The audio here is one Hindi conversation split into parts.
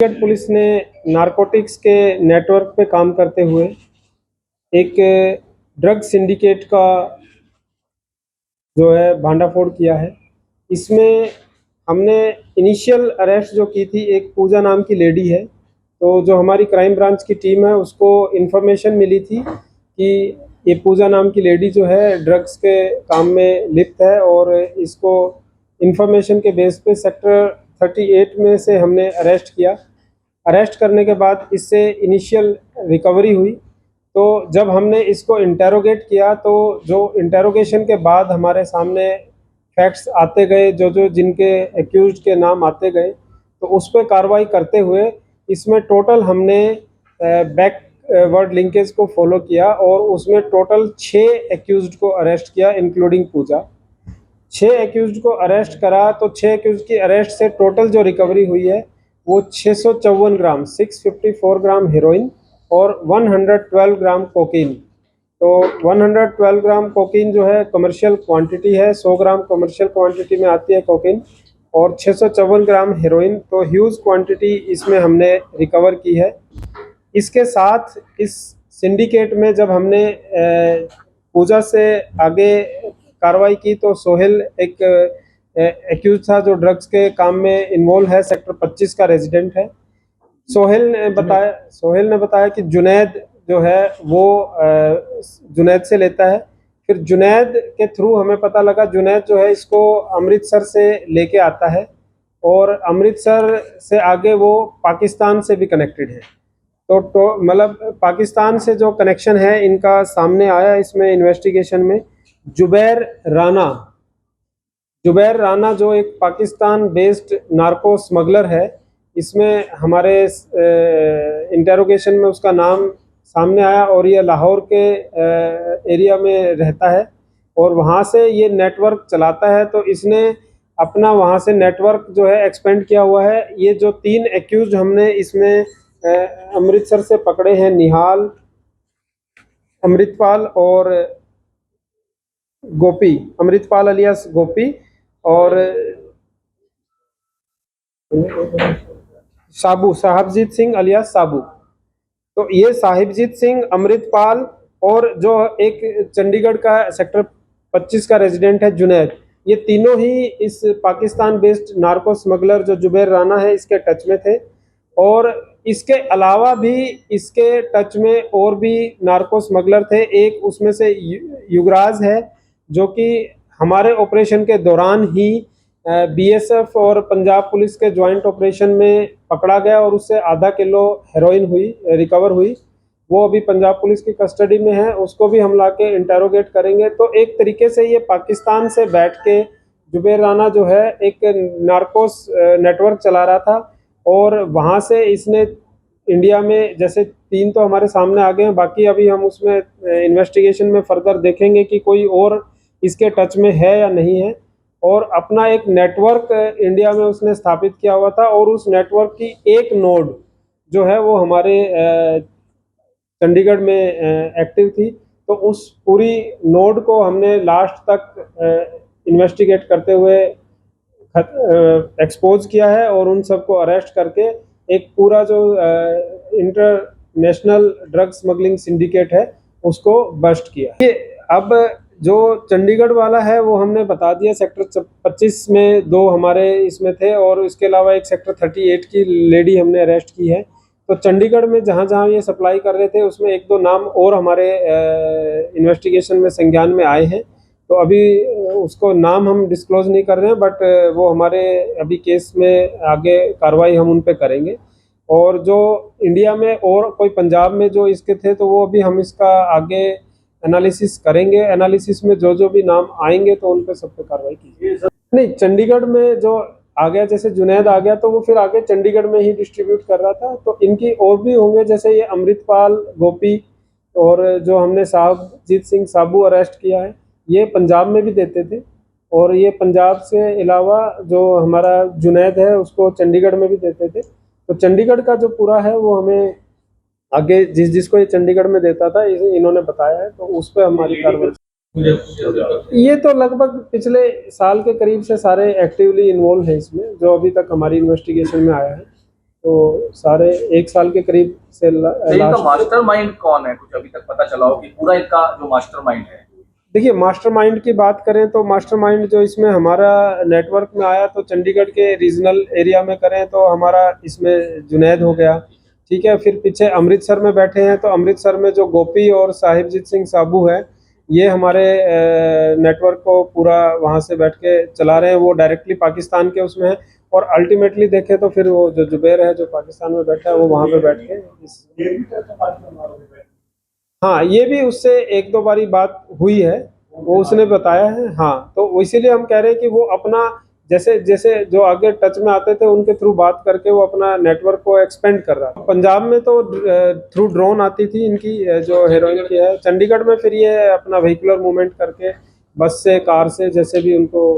चंडीगढ़ पुलिस ने नारकोटिक्स के नेटवर्क पे काम करते हुए एक ड्रग सिंडिकेट का जो है भांडाफोड़ किया है। इसमें हमने इनिशियल अरेस्ट जो की थी, एक पूजा नाम की लेडी है। तो जो हमारी क्राइम ब्रांच की टीम है उसको इन्फॉर्मेशन मिली थी कि ये पूजा नाम की लेडी जो है ड्रग्स के काम में लिप्त है, और इसको इन्फॉर्मेशन के बेस पे सेक्टर 38 में से हमने अरेस्ट किया। अरेस्ट करने के बाद इससे इनिशियल रिकवरी हुई। तो जब हमने इसको इंटेरोगेट किया तो जो इंटेरोगेशन के बाद हमारे सामने फैक्ट्स आते गए, जो जिनके एक्यूज्ड के नाम आते गए, तो उस पर कार्रवाई करते हुए इसमें टोटल हमने बैक वर्ड लिंकेज को फॉलो किया और उसमें टोटल 6 एक्यूज्ड को अरेस्ट किया इंक्लूडिंग पूजा। 6 एक्यूज्ड को अरेस्ट करा तो 6 एक्यूज्ड की अरेस्ट से टोटल जो रिकवरी हुई है वो 654 ग्राम 654 ग्राम हेरोइन और 112 ग्राम कोकीन। तो 112 ग्राम कोकीन जो है कमर्शियल क्वांटिटी है, 100 ग्राम कमर्शियल क्वांटिटी में आती है कोकीन, और 654 ग्राम हेरोइन, तो ह्यूज क्वांटिटी इसमें हमने रिकवर की है। इसके साथ इस सिंडिकेट में जब हमने पूजा से आगे कार्रवाई की तो सोहेल एक एक्यूज था जो ड्रग्स के काम में इन्वॉल्व है, सेक्टर 25 का रेजिडेंट है। सोहेल ने बताया कि जुनैद जो है वो जुनैद से लेता है। फिर जुनैद के थ्रू हमें पता लगा जुनैद जो है इसको अमृतसर से लेके आता है, और अमृतसर से आगे वो पाकिस्तान से भी कनेक्टेड है। तो मतलब पाकिस्तान से जो कनेक्शन है इनका सामने आया इसमें इन्वेस्टिगेशन में। जुबैर राना जो एक पाकिस्तान बेस्ड नार्को स्मगलर है, इसमें हमारे इंटेरोगेशन में उसका नाम सामने आया, और ये लाहौर के एरिया में रहता है और वहाँ से ये नेटवर्क चलाता है। तो इसने अपना वहाँ से नेटवर्क जो है एक्सपेंड किया हुआ है। ये जो 3 एक्यूज हमने इसमें अमृतसर से पकड़े हैं, निहाल, अमृतपाल और गोपी, अमृतपाल अलियास गोपी और साहिबजीत सिंह अलियास साबू। तो ये साहिबजीत सिंह, अमृतपाल और जो एक चंडीगढ़ का सेक्टर 25 का रेजिडेंट है जुनैद, ये तीनों ही इस पाकिस्तान बेस्ड नार्को स्मगलर जो जुबैर राना है इसके टच में थे। और इसके अलावा भी इसके टच में और भी नार्को स्मगलर थे। एक उसमें से युगराज है जो कि हमारे ऑपरेशन के दौरान ही बीएसएफ और पंजाब पुलिस के ज्वाइंट ऑपरेशन में पकड़ा गया और उससे आधा किलो हेरोइन रिकवर हुई। वो अभी पंजाब पुलिस की कस्टडी में है, उसको भी हम लाके इंटेरोगेट करेंगे। तो एक तरीके से ये पाकिस्तान से बैठ के जुबैर राना जो है एक नार्कोस नेटवर्क चला रहा था, और वहाँ से इसने इंडिया में जैसे 3 तो हमारे सामने आ गए हैं, बाकी अभी हम उसमें इन्वेस्टिगेशन में फर्दर देखेंगे कि कोई और इसके टच में है या नहीं है। और अपना एक नेटवर्क इंडिया में उसने स्थापित किया हुआ था, और उस नेटवर्क की एक नोड जो है वो हमारे चंडीगढ़ में एक्टिव थी। तो उस पूरी नोड को हमने लास्ट तक इन्वेस्टिगेट करते हुए एक्सपोज किया है, और उन सबको अरेस्ट करके एक पूरा जो इंटरनेशनल ड्रग स्मगलिंग सिंडिकेट है उसको बस्ट किया। ये अब जो चंडीगढ़ वाला है वो हमने बता दिया, सेक्टर 25 में 2 हमारे इसमें थे, और इसके अलावा एक सेक्टर 38 की लेडी हमने अरेस्ट की है। तो चंडीगढ़ में जहाँ जहाँ ये सप्लाई कर रहे थे उसमें 1-2 नाम और हमारे इन्वेस्टिगेशन में संज्ञान में आए हैं। तो अभी उसको नाम हम डिस्क्लोज नहीं कर रहे हैं, बट वो हमारे अभी केस में आगे कार्रवाई हम उन पे करेंगे। और जो इंडिया में और कोई पंजाब में जो इसके थे तो वो अभी हम इसका आगे एनालिसिस करेंगे। एनालिसिस में जो भी नाम आएंगे तो उन पे सब पे कार्रवाई कीजिए। नहीं, चंडीगढ़ में जो आ गया, जैसे जुनैद आ गया तो वो फिर आगे चंडीगढ़ में ही डिस्ट्रीब्यूट कर रहा था। तो इनकी और भी होंगे, जैसे ये अमृतपाल, गोपी और जो हमने साहिबजीत सिंह साबू अरेस्ट किया है, ये पंजाब में भी देते थे। और ये पंजाब से अलावा जो हमारा जुनैद है उसको चंडीगढ़ में भी देते थे। तो चंडीगढ़ का जो पूरा है वो हमें आगे जिसको ये चंडीगढ़ में देता था इन्होंने बताया है, तो उस पर हमारी कार्रवाई। ये तो लगभग पिछले साल के करीब से सारे एक्टिवली इन्वॉल्व हैं इसमें, जो अभी तक हमारी इन्वेस्टिगेशन में आया है। तो सारे 1 साल के करीब से इनका मास्टरमाइंड कौन है, कुछ अभी तक पता चला हो कि पूरा इनका जो मास्टरमाइंड है? देखिए, मास्टरमाइंड की बात करें तो मास्टरमाइंड जो इसमें हमारा नेटवर्क में आया, तो चंडीगढ़ के रीजनल एरिया में करें तो हमारा इसमें जुनैद हो गया, ठीक है। फिर पीछे अमृतसर में बैठे हैं, तो अमृतसर में जो गोपी और साहिबजीत सिंह साबू है, ये हमारे नेटवर्क को पूरा वहाँ से बैठ के चला रहे हैं। वो डायरेक्टली पाकिस्तान के उसमें है, और अल्टीमेटली देखें तो फिर वो जो जुबैर है जो पाकिस्तान में बैठा है, वो वहाँ पे बैठ के हाँ, ये भी उससे 1-2 बारी बात हुई है, वो उसने बताया है। हाँ, तो इसीलिए हम कह रहे हैं कि वो अपना जैसे जैसे जो आगे टच में आते थे उनके थ्रू बात करके वो अपना नेटवर्क को एक्सपेंड कर रहा था। पंजाब में तो थ्रू ड्रोन आती थी इनकी, जो हीरोइन की है। चंडीगढ़ में फिर ये अपना व्हीकुलर मूवमेंट करके बस से, कार से, जैसे भी उनको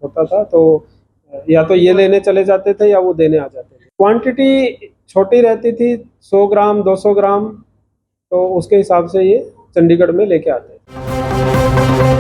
होता था, तो या तो ये लेने चले जाते थे या वो देने आ जाते थे। क्वांटिटी छोटी रहती थी, 100 ग्राम 200 ग्राम, तो उसके हिसाब से ये चंडीगढ़ में लेके आते हैं।